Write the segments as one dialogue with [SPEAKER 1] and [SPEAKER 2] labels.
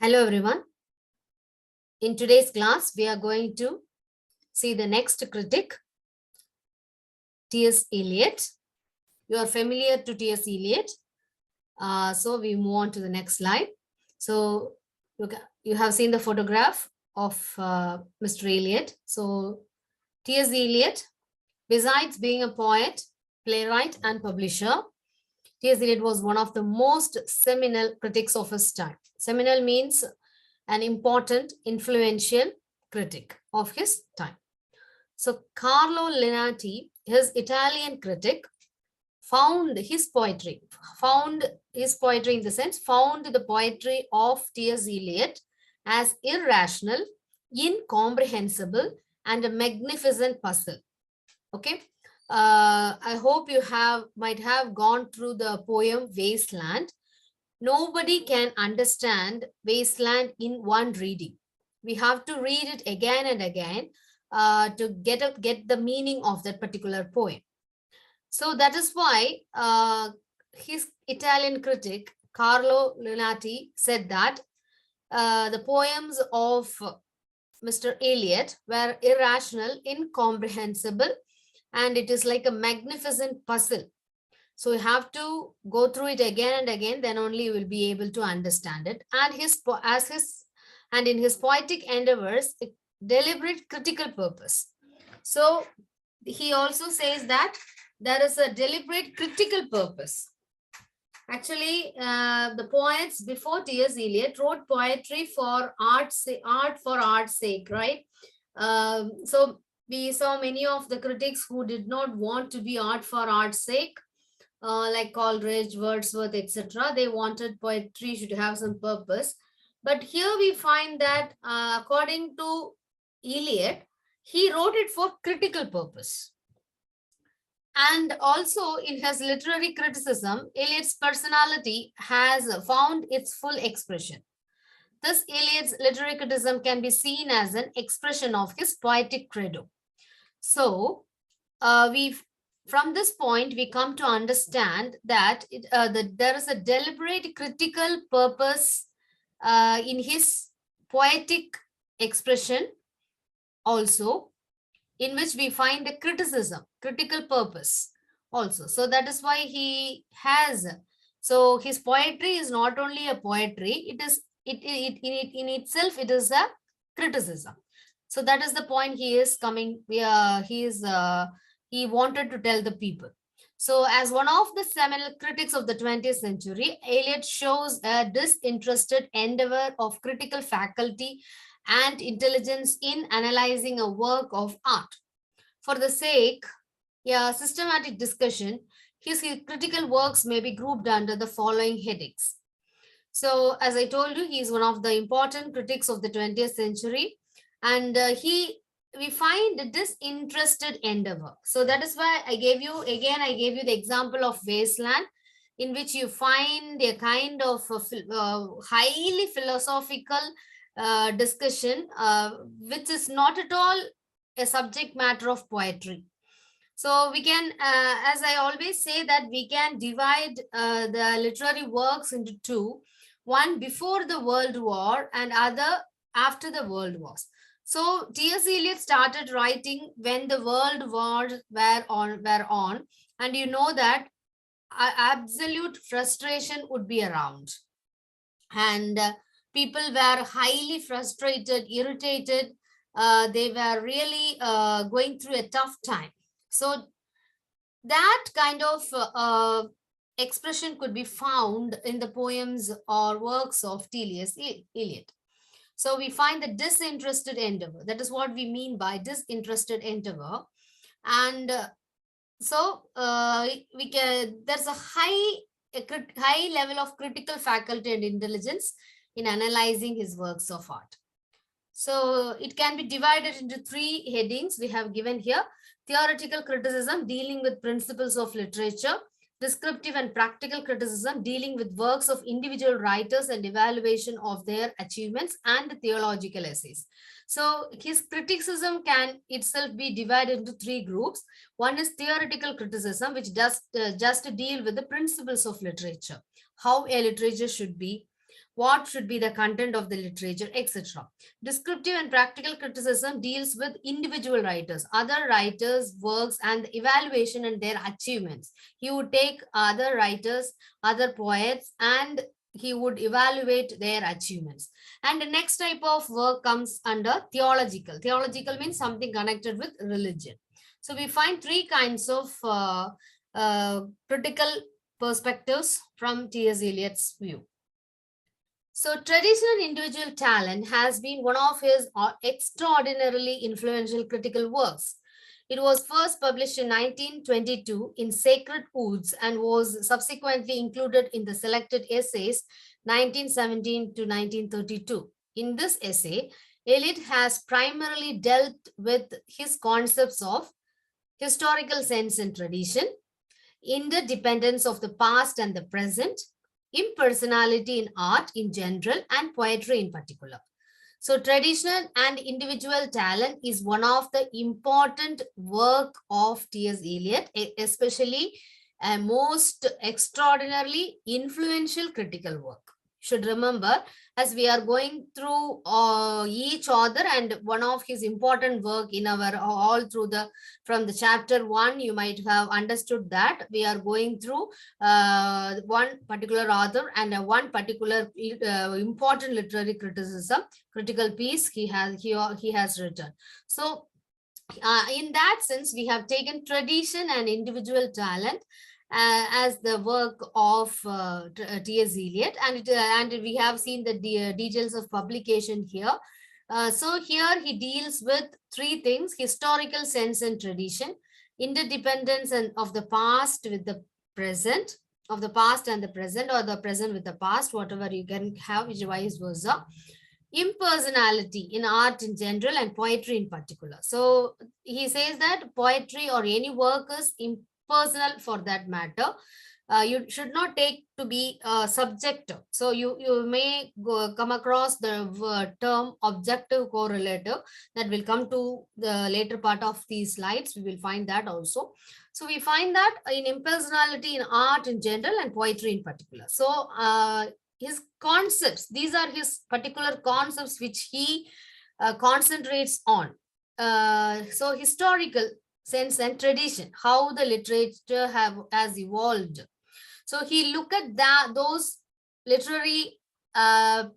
[SPEAKER 1] Hello everyone. In today's class, we are going to see the next critic, S Eliot. You are familiar to S Eliot. So we move on to the next slide. So you have seen the photograph of Mr. Eliot. So S Eliot, besides being a poet, playwright, and publisher, S Eliot was one of the most seminal critics of his time. Seminal means an important, influential critic of his time. So Carlo Linati, his Italian critic, found the poetry of T.S. Eliot as irrational, incomprehensible, and a magnificent puzzle. Okay. I hope you might have gone through the poem Wasteland. Nobody can understand Wasteland in one reading. We have to read it again and again to get the meaning of that particular poem. So that is why his Italian critic, Carlo Lunati, said that the poems of Mr. Eliot were irrational, incomprehensible, and it is like a magnificent puzzle. So you have to go through it again and again, then only you will be able to understand it. And in his poetic endeavors, a deliberate critical purpose. So he also says that there is a deliberate critical purpose. Actually, the poets before T.S. Eliot wrote poetry for art for art's sake, right? So we saw many of the critics who did not want to be art for art's sake, like Coleridge, Wordsworth, etc. They wanted poetry should have some purpose. But here we find that according to Eliot, he wrote it for critical purpose. And also in his literary criticism, Eliot's personality has found its full expression. Thus, Eliot's literary criticism can be seen as an expression of his poetic credo. So, from this point, we come to understand that there is a deliberate critical purpose in his poetic expression also, in which we find a critical purpose also. So that is why he has, so his poetry is not only a poetry, in itself, it is a criticism. So that is the point he is coming, he wanted to tell the people. So as one of the seminal critics of the 20th century, Eliot shows a disinterested endeavor of critical faculty and intelligence in analyzing a work of art. For the sake of systematic discussion, his critical works may be grouped under the following headings. So as I told you, he is one of the important critics of the 20th century, and we find a disinterested endeavor. So that is why I gave you the example of Wasteland, in which you find a kind of highly philosophical discussion, which is not at all a subject matter of poetry. So we can, as I always say, that we can divide the literary works into two, one before the World War and other after the World Wars. So T.S. Eliot started writing when the World Wars were on, and you know that absolute frustration would be around, and people were highly frustrated, irritated. They were really going through a tough time. So that kind of expression could be found in the poems or works of T.S. Eliot. So we find the disinterested endeavor. That is what we mean by disinterested endeavor. And so there's a high level of critical faculty and intelligence in analyzing his works of art. So it can be divided into three headings we have given here: theoretical criticism dealing with principles of literature, descriptive and practical criticism dealing with works of individual writers and evaluation of their achievements, and theological essays. So his criticism can itself be divided into three groups. One is theoretical criticism, which does just deal with the principles of literature, how a literature should be, what should be the content of the literature, etc. Descriptive and practical criticism deals with individual writers, other writers' works, and the evaluation and their achievements. He would take other writers, other poets, and he would evaluate their achievements. And the next type of work comes under theological. Theological means something connected with religion. So we find three kinds of critical perspectives from T.S. Eliot's view. So traditional individual talent has been one of his extraordinarily influential critical works. It was first published in 1922 in Sacred Woods and was subsequently included in the Selected Essays 1917 to 1932. In this essay, Eliot has primarily dealt with his concepts of historical sense and tradition, interdependence of the past and the present, impersonality in art in general, and poetry in particular. So traditional and individual talent is one of the important work of T.S. Eliot, especially a most extraordinarily influential critical work. Should remember, as we are going through each author and one of his important work in our all through the from the chapter 1, you might have understood that we are going through one particular author and one particular important literary critical piece he has written. So in that sense, we have taken tradition and individual talent as the work of T.S. Eliot, and we have seen the details of publication here. So here he deals with three things: historical sense and tradition, interdependence and of the past with the present, of the past and the present, or the present with the past, whatever you can have, which vice versa. Impersonality in art in general and poetry in particular. So he says that poetry or any work is impersonal for that matter. You should not take to be subjective. So you may come across the term objective correlative that will come to the later part of these slides. We will find that also. So we find that in impersonality in art in general and poetry in particular. So his concepts, these are his particular concepts which he concentrates on. So historical sense and tradition, how the literature has evolved. So he look at those literary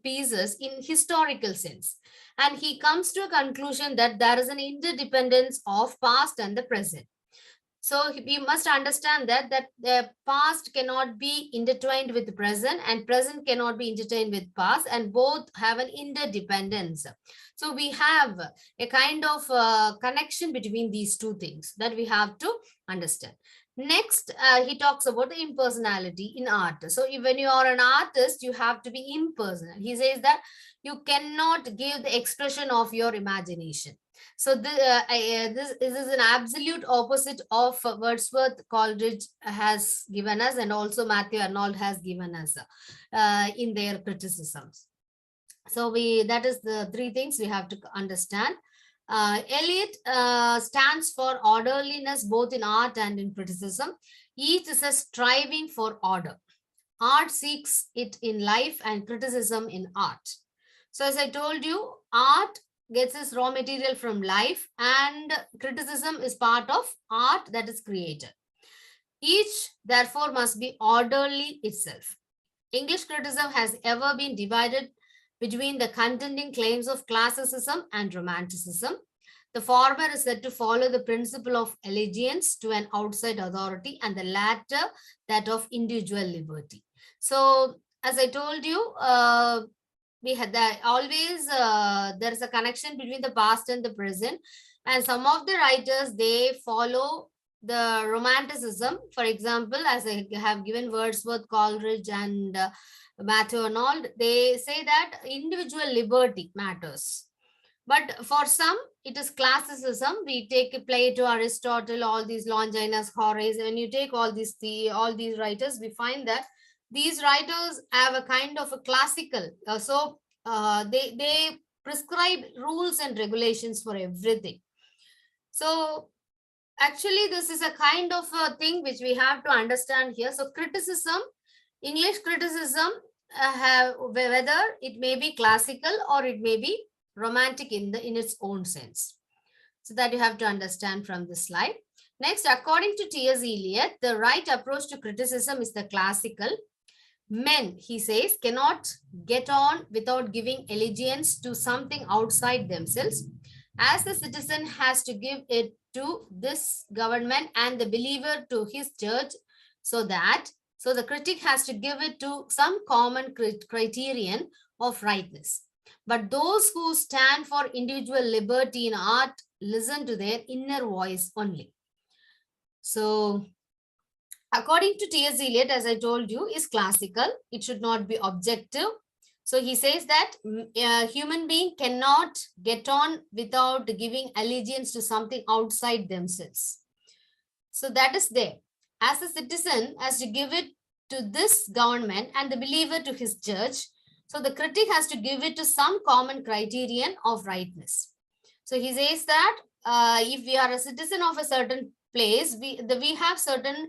[SPEAKER 1] pieces in historical sense, and he comes to a conclusion that there is an interdependence of past and the present. So we must understand that the past cannot be intertwined with the present and present cannot be intertwined with past, and both have an interdependence. So we have a kind of connection between these two things that we have to understand. Next, he talks about the impersonality in art. So when you are an artist, you have to be impersonal. He says that you cannot give the expression of your imagination. So this is an absolute opposite of Wordsworth, Coleridge has given us, and also Matthew Arnold has given us in their criticisms. So that is the three things we have to understand. Eliot stands for orderliness both in art and in criticism. Each is a striving for order. Art seeks it in life and criticism in art. So as I told you, art gets its raw material from life and criticism is part of art that is created. Each therefore must be orderly itself. English criticism has ever been divided between the contending claims of classicism and romanticism. The former is said to follow the principle of allegiance to an outside authority, and the latter that of individual liberty. So as I told you, we had that always there is a connection between the past and the present, and some of the writers, they follow the romanticism. For example, as I have given Wordsworth, Coleridge, and Matthew Arnold, they say that individual liberty matters. But for some, it is classicism. We take Plato, Aristotle, all these Longinus, Horace. When you take all these writers, we find that these writers have a kind of a classical. They prescribe rules and regulations for everything. So actually, this is a kind of a thing which we have to understand here. So criticism, English criticism have, whether it may be classical or it may be romantic in its own sense. So that you have to understand from this slide. Next, according to T.S. Eliot, the right approach to criticism is the classical. Men, he says, cannot get on without giving allegiance to something outside themselves, as the citizen has to give it to this government and the believer to his church, so the critic has to give it to some common criterion of rightness. But those who stand for individual liberty in art listen to their inner voice only. So according to T.S. Eliot, as I told you, is classical. It should not be objective. So he says that a human being cannot get on without giving allegiance to something outside themselves. So that is there. As a citizen has to give it to this government and the believer to his church. So the critic has to give it to some common criterion of rightness. So he says that if we are a citizen of a certain place, we have certain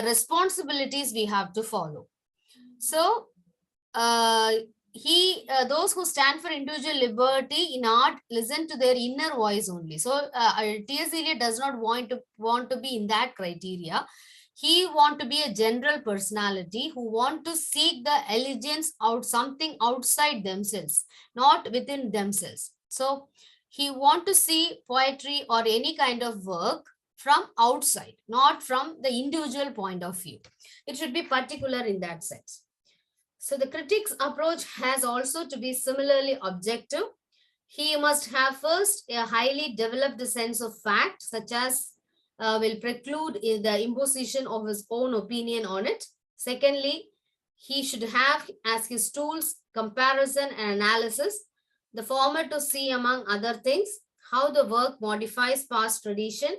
[SPEAKER 1] responsibilities we have to follow. So those who stand for individual liberty in art listen to their inner voice only. So T.S. Eliot does not want to be in that criteria. He want to be a general personality who want to seek the allegiance out something outside themselves, not within themselves. So he want to see poetry or any kind of work from outside, not from the individual point of view. It should be particular in that sense. So the critic's approach has also to be similarly objective. He must have first a highly developed sense of fact, such as will preclude the imposition of his own opinion on it. Secondly, he should have as his tools comparison and analysis, the former to see, among other things, how the work modifies past tradition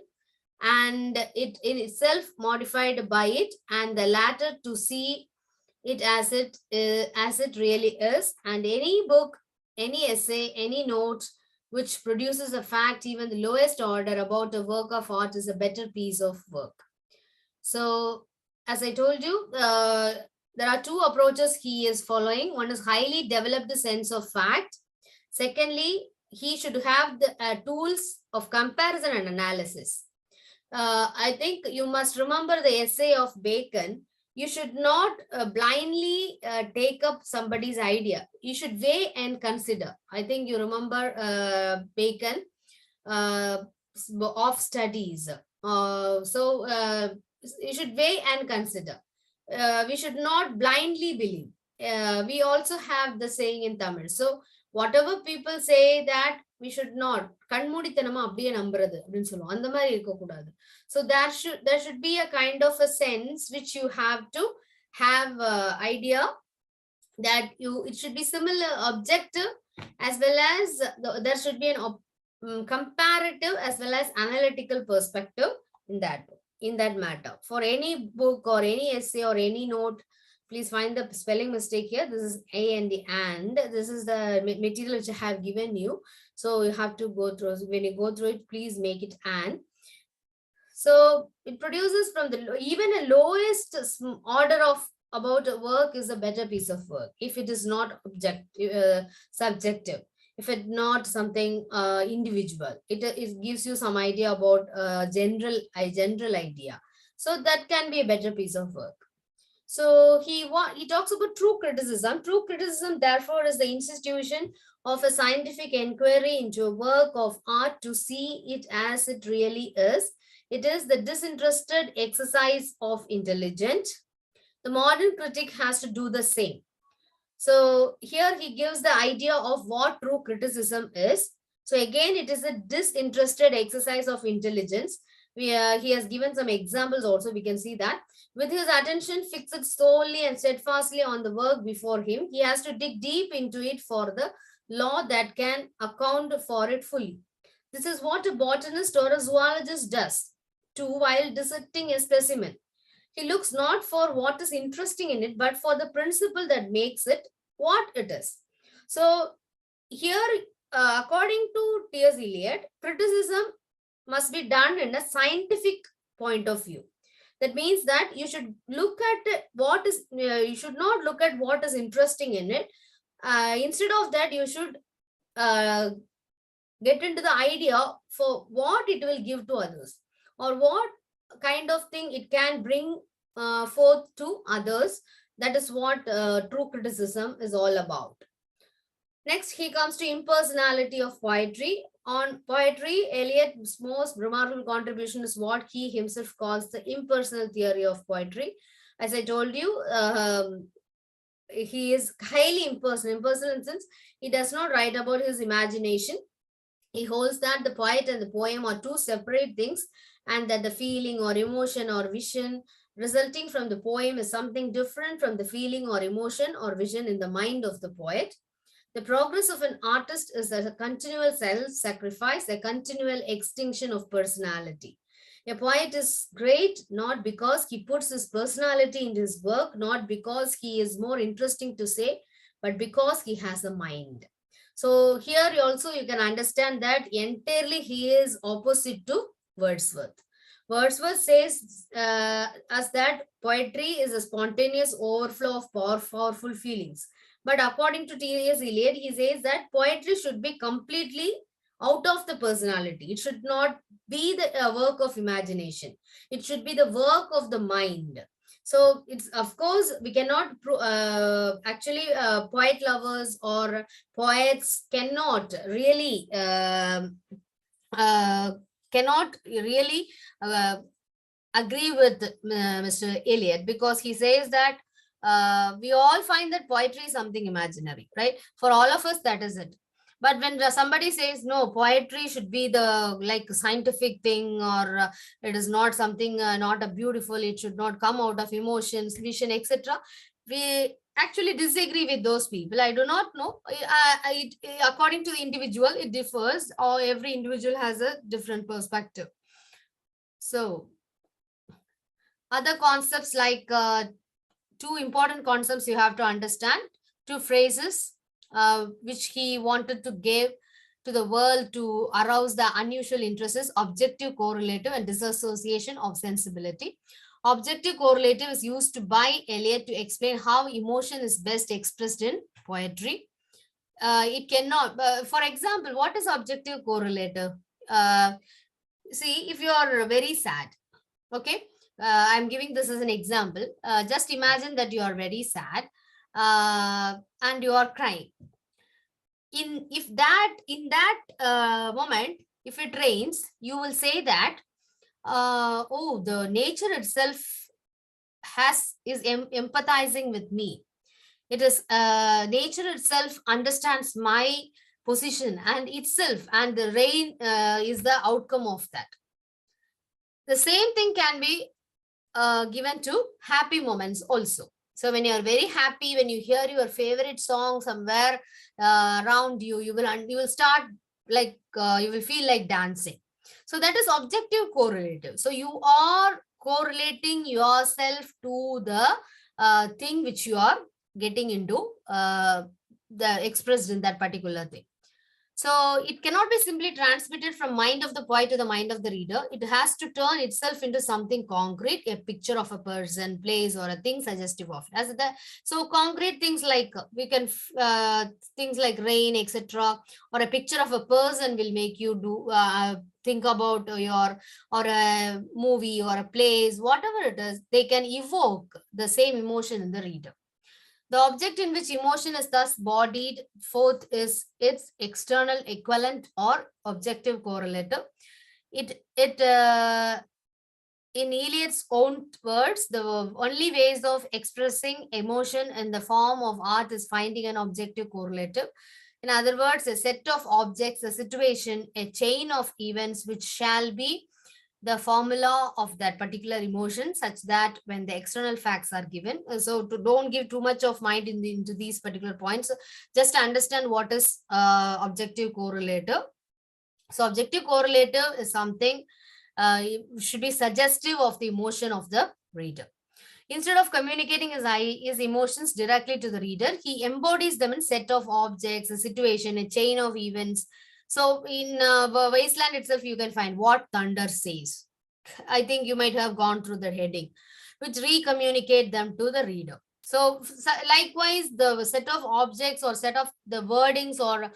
[SPEAKER 1] and it in itself modified by it, and the latter to see it as it really is. And any book, any essay, any note which produces a fact, even the lowest order, about a work of art is a better piece of work. So as I told you, there are two approaches he is following. One is highly developed sense of fact. Secondly, he should have the tools of comparison and analysis. I think you must remember the essay of Bacon. You should not blindly take up somebody's idea. You should weigh and consider. I think you remember Bacon of studies. You should weigh and consider. We should not blindly believe. We also have the saying in Tamil. So whatever people say that we should not கண்மூடித்தனமா அப்படியே நம்புறது அப்படின்னு சொல்லுவோம், அந்த மாதிரி இருக்கக்கூடாது. So there should be a kind of a sense which you have to have idea that it should be similar objective as well as there should be an comparative as well as analytical perspective in that matter. For any book or any essay or any note, please find the spelling mistake here. This is A and the and. This is the material which I have given you. So you have to go through. When you go through it, please make it and. So it produces from even a lowest order of about a work is a better piece of work if it is not subjective, if it's not something individual. It gives you some idea about general idea. So that can be a better piece of work. So he talks about true criticism. True criticism, therefore, is the institution of a scientific inquiry into a work of art to see it as it really is. It is the disinterested exercise of intelligence. The modern critic has to do the same. So here he gives the idea of what true criticism is. So again, it is a disinterested exercise of intelligence. He has given some examples also. We can see that with his attention fixed solely and steadfastly on the work before him, he has to dig deep into it for the law that can account for it fully. This is what a botanist or a zoologist does too while dissecting a specimen. He looks not for what is interesting in it, but for the principle that makes it what it is. So here, according to T.S. Eliot, criticism must be done in a scientific point of view. That means that you should look at what is, you should not look at what is interesting in it. Instead of that, you should get into the idea for what it will give to others, or what kind of thing it can bring forth to others. That is what true criticism is all about. Next, he comes to impersonality of poetry. On poetry, Eliot's most remarkable contribution is what he himself calls the impersonal theory of poetry. As I told you, he is highly impersonal. Impersonal in the sense, he does not write about his imagination. He holds that the poet and the poem are two separate things, and that the feeling or emotion or vision resulting from the poem is something different from the feeling or emotion or vision in the mind of the poet. The progress of an artist is a continual self-sacrifice, a continual extinction of personality. A poet is great not because he puts his personality into his work, not because he is more interesting to say, but because he has a mind. So here also you can understand that entirely he is opposite to Wordsworth. Wordsworth says as that poetry is a spontaneous overflow of powerful feelings. But according to T.S. Eliot, he says that poetry should be completely out of the personality. It should not be the work of imagination. It should be the work of the mind. So it's, of course, we cannot actually poet lovers or poets cannot really agree with Mr. Eliot, because he says that we all find that poetry is something imaginary, right? For all of us, that is it. But when somebody says, no, poetry should be the like scientific thing, or it is not something, not a beautiful, it should not come out of emotions, vision, etc. We actually disagree with those people. I do not know. According to the individual, it differs, or every individual has a different perspective. So other concepts like two important concepts you have to understand, two phrases which he wanted to give to the world to arouse the unusual interest is objective correlative and disassociation of sensibility. Objective correlative is used by Eliot to explain how emotion is best expressed in poetry. It cannot, for example, what is objective correlative? See, if you are very sad, okay, I'm giving this as an example. Just imagine that you are very sad and you are crying. In that moment, if it rains, you will say that, oh, the nature itself is empathizing with me. It is nature itself understands my position and itself, and the rain is the outcome of that. The same thing can be given to happy moments also. So when you are very happy, when you hear your favorite song somewhere around you, you will start like you will feel like dancing. So that is objective correlative. So you are correlating yourself to the thing which you are getting into, the expressed in that particular thing. So it cannot be simply transmitted from mind of the poet to the mind of the reader. It has to turn itself into something concrete, a picture of a person, place, or a thing suggestive of it. So concrete things like we can things like rain, etc., or a picture of a person will make you do think about your, or a movie or a place, whatever it is. They can evoke the same emotion in the reader. The object in which emotion is thus bodied forth is its external equivalent or objective correlative. In Eliot's own words, the only ways of expressing emotion in the form of art is finding an objective correlative. In other words, a set of objects, a situation, a chain of events which shall be the formula of that particular emotion, such that when the external facts are given, so don't give too much of mind into these particular points, just understand what is objective correlative. So objective correlative is something should be suggestive of the emotion of the reader. Instead of communicating his emotions directly to the reader, he embodies them in set of objects, a situation, a chain of events. So in Wasteland itself, you can find what thunder says. I think you might have gone through the heading, which recommunicate them to the reader. So likewise, the set of objects or set of the wordings or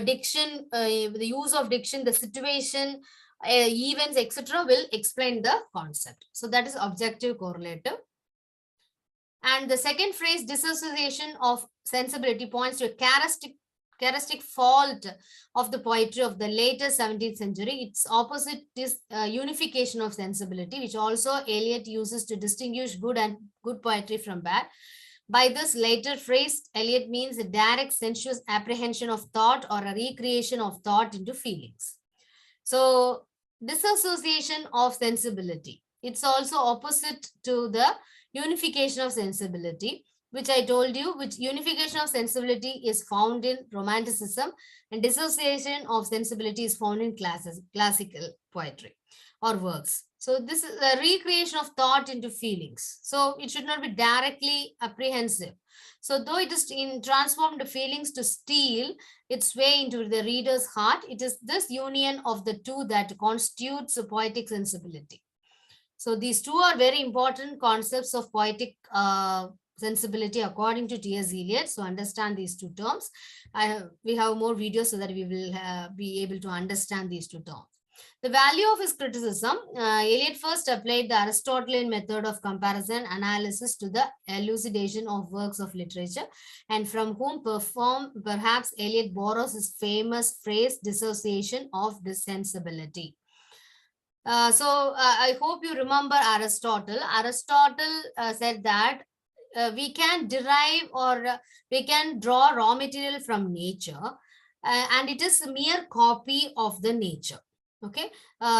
[SPEAKER 1] diction, the use of diction, the situation, events, etc. will explain the concept. So that is objective correlative. And the second phrase, dissociation of sensibility, points to a characteristic fault of the poetry of the later 17th century. Its opposite is unification of sensibility, which also Eliot uses to distinguish good poetry from bad. By this later phrase, Eliot means a direct sensuous apprehension of thought or a recreation of thought into feelings. So disassociation of sensibility. It's also opposite to the unification of sensibility, which I told you, which unification of sensibility is found in Romanticism, and dissociation of sensibility is found in classical poetry or works. So this is a recreation of thought into feelings. So it should not be directly apprehensive. So though it is transformed feelings to steal its way into the reader's heart, it is this union of the two that constitutes a poetic sensibility. So these two are very important concepts of poetic sensibility according to T.S. Eliot. So understand these two terms. We have more videos so that we will be able to understand these two terms. The value of his criticism, Eliot first applied the Aristotelian method of comparison analysis to the elucidation of works of literature, and from whom perhaps Eliot borrows his famous phrase, dissociation of dissensibility. I hope you remember Aristotle. Aristotle said that we can derive or we can draw raw material from nature, and it is a mere copy of the nature. Okay,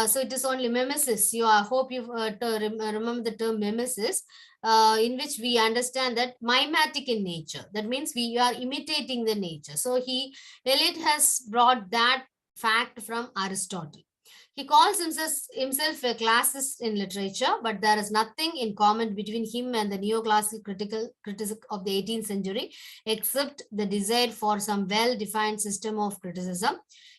[SPEAKER 1] so it is only mimesis. I hope you remember the term mimesis, in which we understand that mimetic in nature. That means we are imitating the nature. So Eliot has brought that fact from Aristotle. He calls himself a classicist in literature, but there is nothing in common between him and the neoclassical critic of the 18th century, except the desire for some well-defined system of criticism.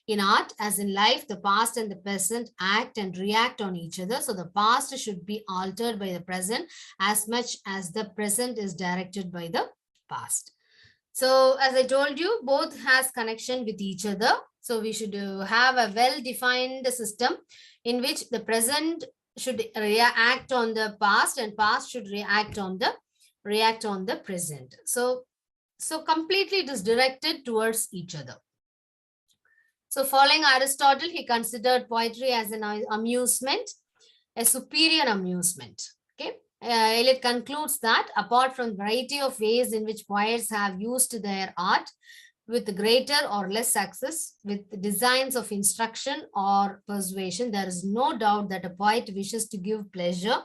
[SPEAKER 1] In art, as in life, the past and the present act and react on each other. So the past should be altered by the present as much as the present is directed by the past. So as I told you, both has connection with each other. So we should have a well-defined system in which the present should react on the past and past should react on the present. So completely it is directed towards each other. So following Aristotle, he considered poetry as an amusement, a superior amusement. Okay. Eliot concludes that apart from variety of ways in which poets have used their art with greater or less success, with designs of instruction or persuasion, there is no doubt that a poet wishes to give pleasure,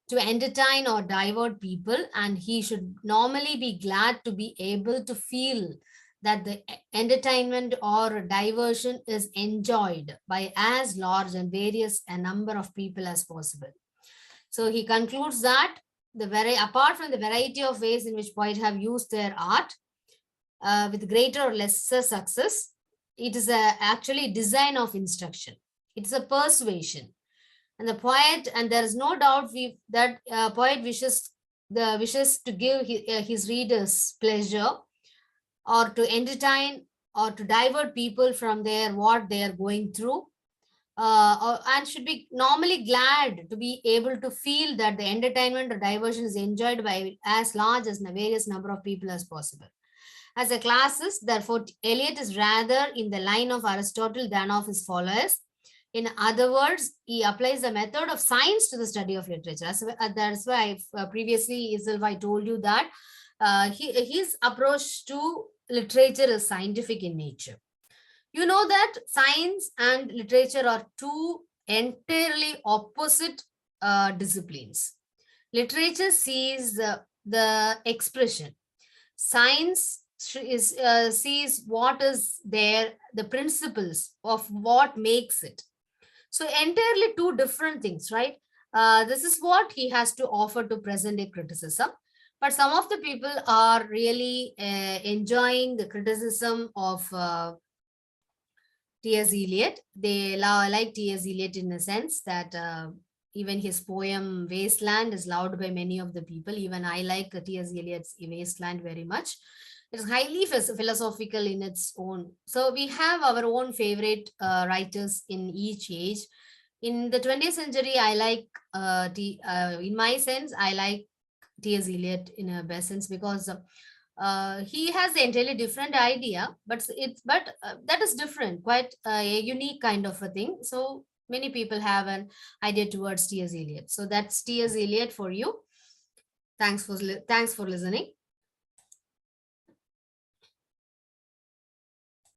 [SPEAKER 1] to entertain or divert people, and he should normally be glad to be able to feel that the entertainment or diversion is enjoyed by as large and various a number of people as possible. So he concludes that apart from the variety of ways in which poets have used their art with greater or lesser success, it is actually design of instruction. It's a persuasion. And the poet, and there is no doubt that poet wishes to give his readers pleasure, or to entertain or to divert people from what they are going through, and should be normally glad to be able to feel that the entertainment or diversion is enjoyed by as large as a various number of people as possible. As a classist, therefore, Eliot is rather in the line of Aristotle than of his followers. In other words, he applies the method of science to the study of literature. That's why previously I told you that his approach to literature is scientific in nature. You know that science and literature are two entirely opposite disciplines. Literature sees the expression. Science sees what is there, the principles of what makes it. So entirely two different things, right? This is what he has to offer to present a criticism. But some of the people are really enjoying the criticism of T.S. Eliot. They like T.S. Eliot in the sense that even his poem Wasteland is loved by many of the people. Even I like T.S. Eliot's Wasteland very much. It's highly philosophical in its own. So we have our own favorite writers in each age. In the 20th century, I like in my sense, I like T.S. Eliot in a best sense, because he has an entirely different idea, but that is different, quite a unique kind of a thing. So many people have an idea towards T.S. Eliot. So that's T.S. Eliot for you. Thanks for listening.